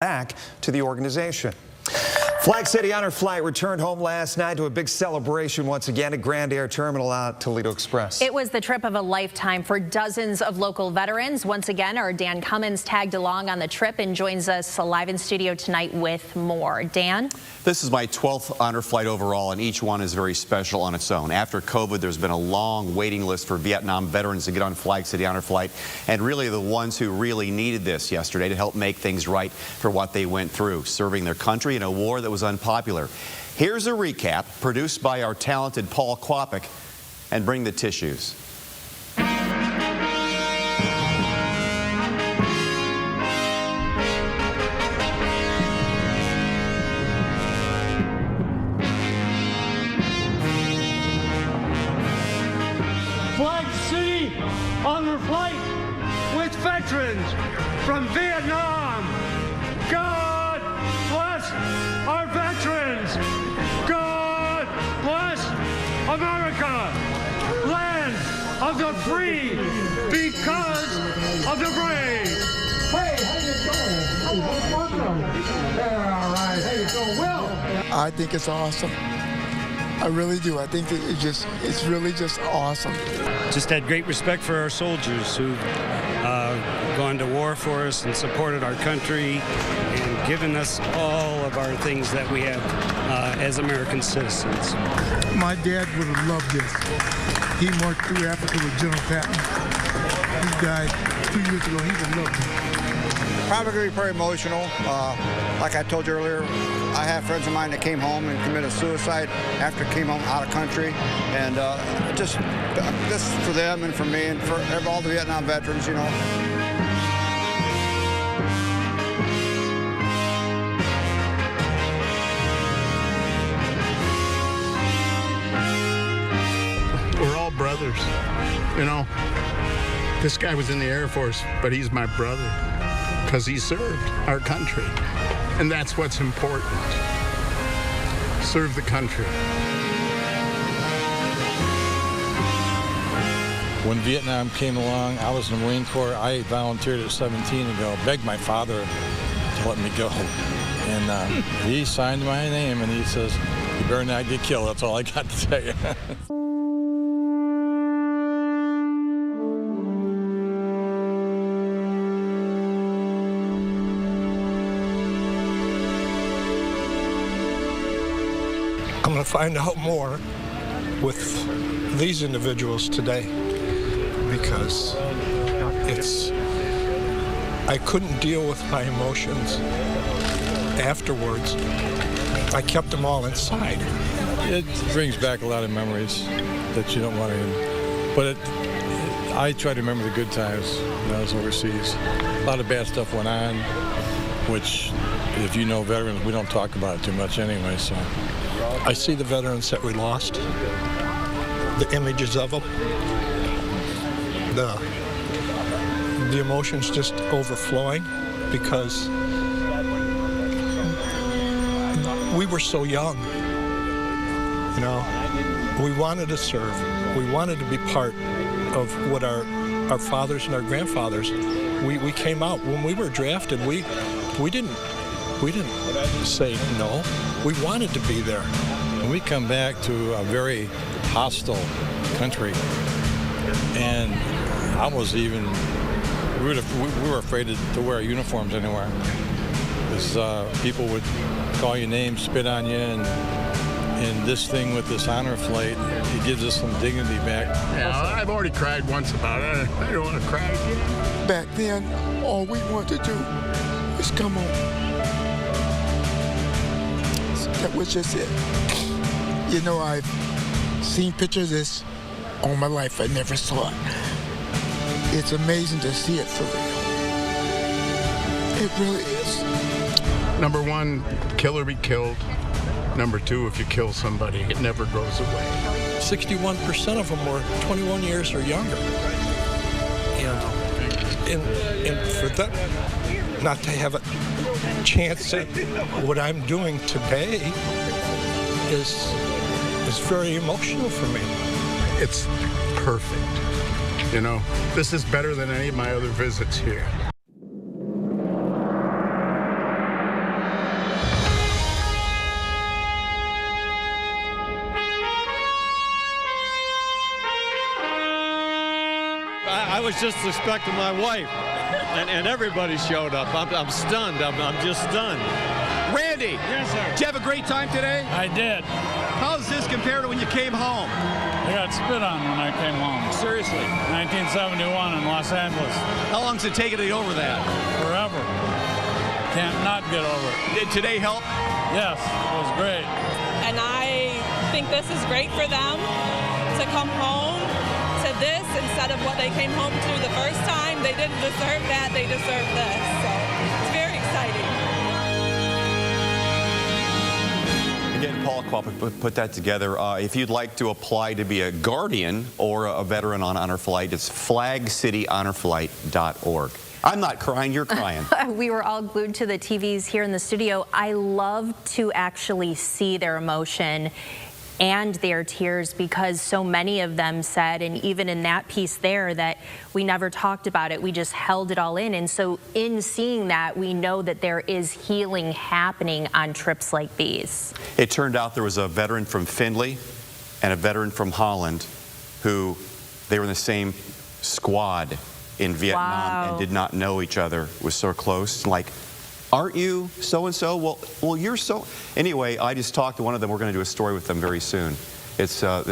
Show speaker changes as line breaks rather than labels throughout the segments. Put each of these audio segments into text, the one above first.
back to the organization. Flag City Honor Flight returned home last night to a big celebration once again at Grand Air Terminal out at Toledo Express.
It was the trip of a lifetime for dozens of local veterans. Once again, our Dan Cummins tagged along on the trip and joins us live in studio tonight with more. Dan?
This is my 12th honor flight overall, and each one is very special on its own. After COVID, there's been a long waiting list for Vietnam veterans to get on Flag City Honor Flight, and really the ones who really needed this yesterday to help make things right for what they went through, serving their country in a war that was unpopular. Here's a recap produced by our talented Paul Kwapich, and bring the tissues.
Flag City Honor Flight with veterans from Vietnam. God bless our veterans. God bless America, land of the free because of the brave.
Hey, how you doing? Welcome. Yeah, all right. How you doing? Will?
I think it's awesome. I really do. I think it's really just awesome.
Just had great respect for our soldiers who've gone to war for us and supported our country and given us all of our things that we have as American citizens.
My dad would have loved this. He marched through Africa with General Patton. He died 2 years ago. He would have loved it.
Probably going to be very emotional. Like I told you earlier, I have friends of mine that came home and committed suicide after came home out of country, and just this for them and for me and for all the Vietnam veterans, you know.
We're all brothers, you know. This guy was in the Air Force, but he's my brother because he served our country. And that's what's important. Serve the country.
When Vietnam came along, I was in the Marine Corps. I volunteered at 17 to go, begged my father to let me go. And he signed my name and he says, "You better not get killed." That's all I got to tell you.
I'm going to find out more with these individuals today because I couldn't deal with my emotions afterwards. I kept them all inside.
It brings back a lot of memories that you don't want to, but I try to remember the good times when I was overseas. A lot of bad stuff went on, which, if you know veterans, we don't talk about it too much anyway, so.
I see the veterans that we lost, the images of them, the emotions just overflowing because we were so young, you know. We wanted to serve. We wanted to be part of what our fathers and our grandfathers, we came out. When we were drafted, we didn't say no. We wanted to be there.
And we come back to a very hostile country, and I was even, we were afraid to wear uniforms anywhere. Because people would call you names, spit on you, and this thing with this honor flight, it gives us some dignity back.
Yeah, I've already cried once about it. I don't want to cry again.
Back then, all we wanted to do was come home. That was just it. You know, I've seen pictures of this all my life. I never saw it. It's amazing to see it for real. It really is.
Number one, kill or be killed. Number two, if you kill somebody, it never goes away.
61% of them were 21 years or younger. And for them not to have a chance at what I'm doing today is very emotional for me.
It's perfect. You know, this is better than any of my other visits here.
was just expecting my wife, and everybody showed up. I'm stunned. I'm just stunned.
Randy.
Yes, sir.
Did you have a great time today?
I did.
How does this compare to when you came home?
I got spit on when I came home.
Seriously?
1971 in Los Angeles.
How long does it take you to get over that?
Forever. Can't not get over it.
Did today help?
Yes, it was great.
And I think this is great for them to come home to this instead of what they came home to the first time. They didn't deserve that. They deserve this. So it's very exciting.
Again, Paul Kwapich put that together. If you'd like to apply to be a guardian or a veteran on Honor Flight, it's flagcityhonorflight.org. I'm not crying, you're crying.
We were all glued to the TVs here in the studio. I love to actually see their emotion and their tears, because so many of them said, and even in that piece there, that we never talked about it, we just held it all in. And so in seeing that, we know that there is healing happening on trips like these.
It turned out there was a veteran from Findlay and a veteran from Holland who, they were in the same squad in Vietnam and did not know each other, was so close. Like, aren't you so-and-so? Well, you're so... Anyway, I just talked to one of them. We're going to do a story with them very soon. It's oh,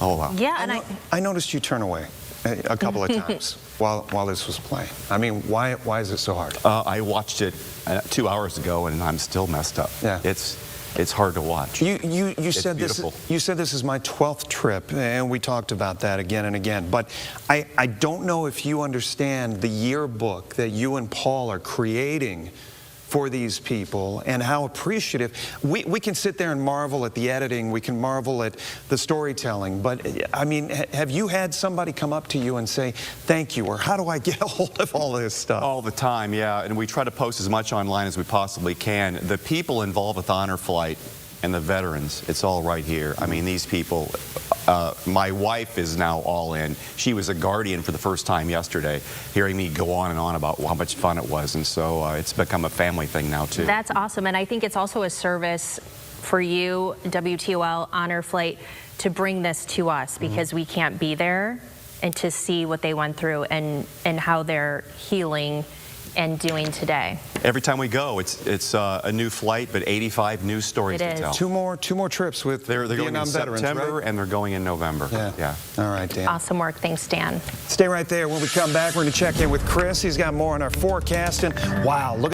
wow.
Yeah, and
I noticed you turn away a couple of times while this was playing. I mean, why is it so hard?
I watched it 2 hours ago, and I'm still messed up.
Yeah.
It's hard to watch.
You said
beautiful.
you said this is my 12th trip, and we talked about that again and again. But I don't know if you understand the yearbook that you and Paul are creating for these people, and how appreciative. We can sit there and marvel at the editing, we can marvel at the storytelling, but I mean, have you had somebody come up to you and say, thank you, or how do I get a hold of all this stuff?
All the time, yeah, and we try to post as much online as we possibly can. The people involved with Honor Flight and the veterans, it's all right here. I mean, these people, my wife is now all in. She was a guardian for the first time yesterday, hearing me go on and on about how much fun it was, and so it's become a family thing now, too.
That's awesome, and I think it's also a service for you, WTOL, Honor Flight, to bring this to us, because we can't be there, and to see what they went through and how they're healing and doing today.
Every time we go, it's a new flight, but 85 new stories to tell.
Two more trips with
they're going
Vietnam
in
veterans,
September,
right?
and they're going in November.
Yeah. All right, Dan.
Awesome work. Thanks, Dan.
Stay right there. When we come back, we're going to check in with Chris. He's got more on our forecast. And wow, look at